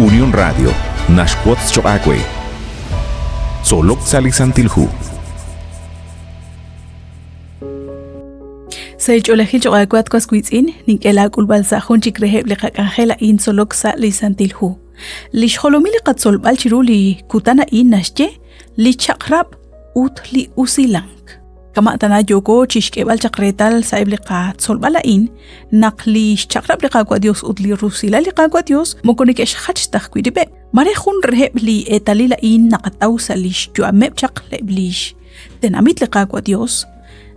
Unión Radio, Nashquots Choacue. Solok Salisantilhu. Saychulahil Choacuat Quasquitzin, Ninkela Kulbalsahun Chikreheb Angela in Solok Salisantilhu. Lish Holomili Katsol Balchiruli, Kutana in Nashje, Lichakrab, Utli Usilang. Kamatana Yoko, Chishkebal Chakretal, Saibliqa, Solbalain, Nakli Chakrabliqa Dios, Utli Rusila Liqa Dios, Mokonikesh Hatchtach Quidibe. Marehun Rehebli etalila in Nakatausa lish, Juamep Chakleblish. Tenamit Liqa Dios,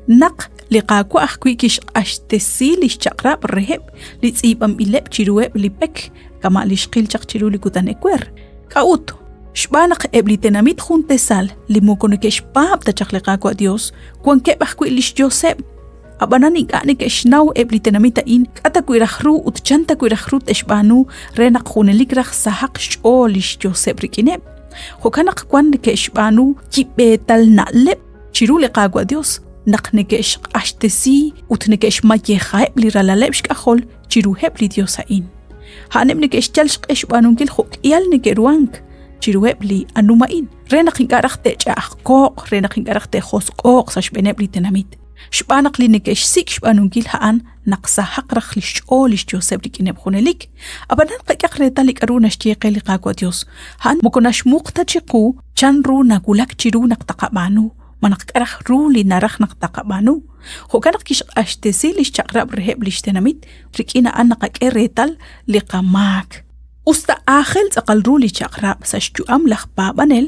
Nak Liqaqua Quikish Ashtesi lish Chakrab Reheb, Litzibam Ilep Chirueb Lipek, Kamalish Kil Chakchiruli Kutanequer. Kauto. Shbanak eblitenamit juntesal, limokonikesh pap ta chakleqaqua Dios, kuan kebahkui lish Josep. Abanani ganikesh nau eblitenamita in, katakuirahru utchanta kuirahru teshbanu, renak junelikrah sahak sh'o lish Josep rikineb. Hokanak kuan nikesh banu, kibetal na'leb, chiruleqaqua Dios, naknekesh ashtesi, utnekesh mayeja ebliralaleb shkahol, chiruheb li Diosain. Hanem nikesh chalshk eshbanungil hok ial nikeruank. Chiruebli anumain renak ingarachte chaqoq renak ingarachte khosqoq sashbenebli tenamit shbanak linikesh sik shbanungil haan naqsa haqrakh lishol Josep rikineb khunelik abanan qaqretalik aruna shtiqeli qaqwa Dios han mokonash muqta chiqu chanru nakulak chiru naqtaqabanu manaqarah ruli narah naqtaqabanu hokanak kish ashtesi lish chaqrab reheb lish tenamit rikina anaqaqeretal liqamak Usta ángel aqalru li chaqrab sashjuam laqpabanel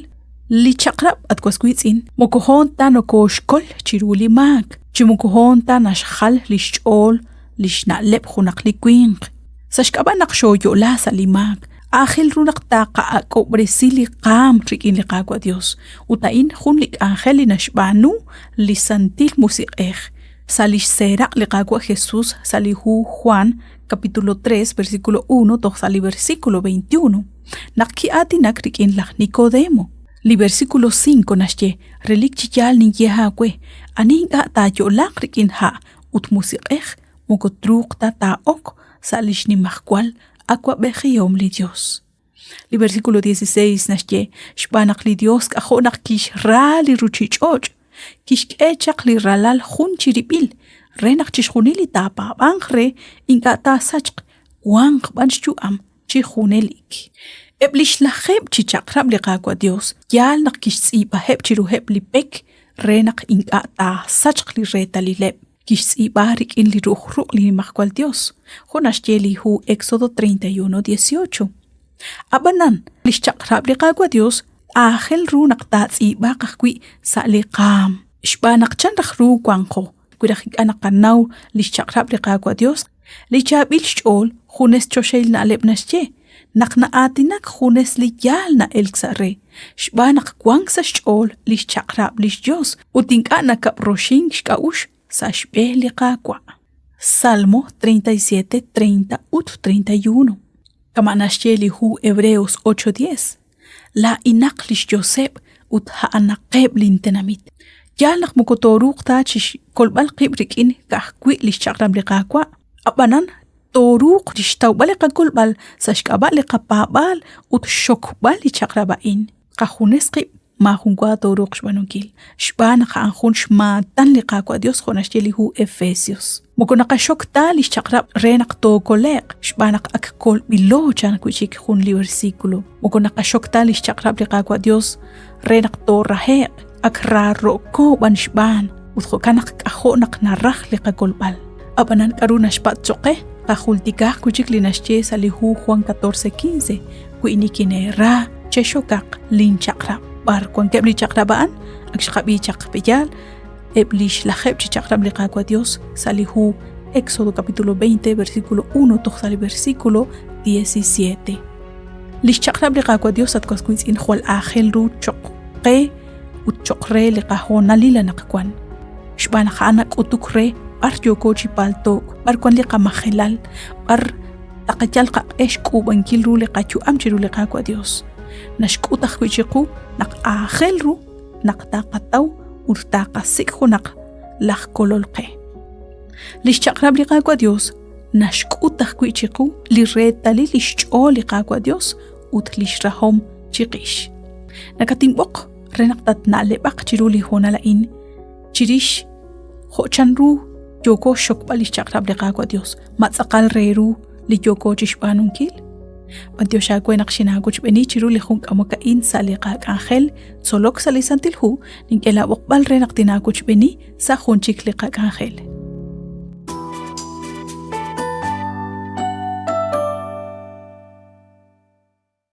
li chaqrab atquasquitzin mokohon ta no koshkol chiruli mak chimukohon ta nashkhal li shol li shnaleb khunaqli quinq sashkaba naqsho yola salimak ángel runaq taqa akobresili qam rikin li qaqwa Dios utain khun lik ángel li nashbanu li santil musiqej salish seraq li qaqwa Jesús salihu Juan capítulo 3, versículo 1, toxali versículo 21. Naki atinak rikin lach Nicodemo. Li versículo 5 nashye, relik chiyal ni yehakwe, aninga ta yolak rikin ha, utmusiqej, mokotruk ta ok, salish ni mahkwal, aqua bejiyom li Dios. Li versículo 16 nashye, shbanak li Dios kajonak kish ra li ruchichoch, kish echak li ralal jun chiribil, renak chishunili tapa bangre ingata sachq wang banchuam chihunelik eblish la heb chichakrab liqaqwa Dios yal nak kishsi ba heb chiruheb lipek renak ingata sachq li retalileb kishsi barik in li ruhru li mahkwal Dios honashjeli hu Éxodo 31:18 abanan lichakrab liqaqwa Dios ángel ru naqtatsi baqaqwi sa liqam shbanak chanrakh ru kwanqo Kuirajik anaqanaw lichakrab liqaqwa Dios lichabil shol junes chosheil na lebnasche naqna atinak junes li yal na elksare shbanak kwang sa shol lichakrab lish Dios utinka na kaproshin shkaush sa shbe liqaqwa Salmo 37:30 ut 31 kamanasche li hu Hebreos 8:10 la inak lish Josep ut haanaqeb lintenamit Yalnak mokotoruk ta chish kolbal qibrikin kahkwi lish chaqram liqaqwa abanan toruk lish tawbal kolbal sashkabal liqapabal ut shokbal li chaqrabain qahunes qib ma hunqwa toruk shbanukil shban khankhun shma tan liqaqwa Dios khonasheli hu Efesios mokonaqa shokta lish chaqrab renaq to kolek shbanak akkol bilo chan kuchik khun li versículo mokonaqa shokta lish chaqrab liqaqwa Dios renaq to raheq akraro ko banshban utho kanak ahonak narah liqakolbal abanan karuna shpat choqe qahultika kuchik linashche salihu Juan 14:15 kuinikinera cheshokaq linchaqra bar kon kebli chaqrabaan akshqabi chaqpiyal eblish laheb chaqrab liqaqwa Dios salihu Éxodo capítulo 20 versículo 1 toxali versículo 17 lish chaqrab liqaqwa Dios atqasquis in khol ángel ru choqe utchokre liqahona lila naqkwan shbana khanak utukre bar yoko chipalto bar kwan liqamajelal bar taqachal qaesh kubankil ru liqachu amchiru liqaqwa Dios nashkutaj kuchiqu naq ángel ru naqtaqataw urtaqasik hunaq laj kololqe lishchaqrab liqaqwa Dios nashkutaj kuchiqu li retali lishch'o liqaqwa Dios ut lishrahom chiqish. Nakatimbok renaktat na lebak chiruli honalain. Chirish hochanru yoko shokbalish chakrab liqagwa Dios. Matsakal reru li yoko chishbanunkil. Mantioshagwe nakshinaguch beni chiruli hunk amakain sa liqag angel solok sa lisantilhu ning ela wakbal renakdinaguch beni sa hunchik liqag angel.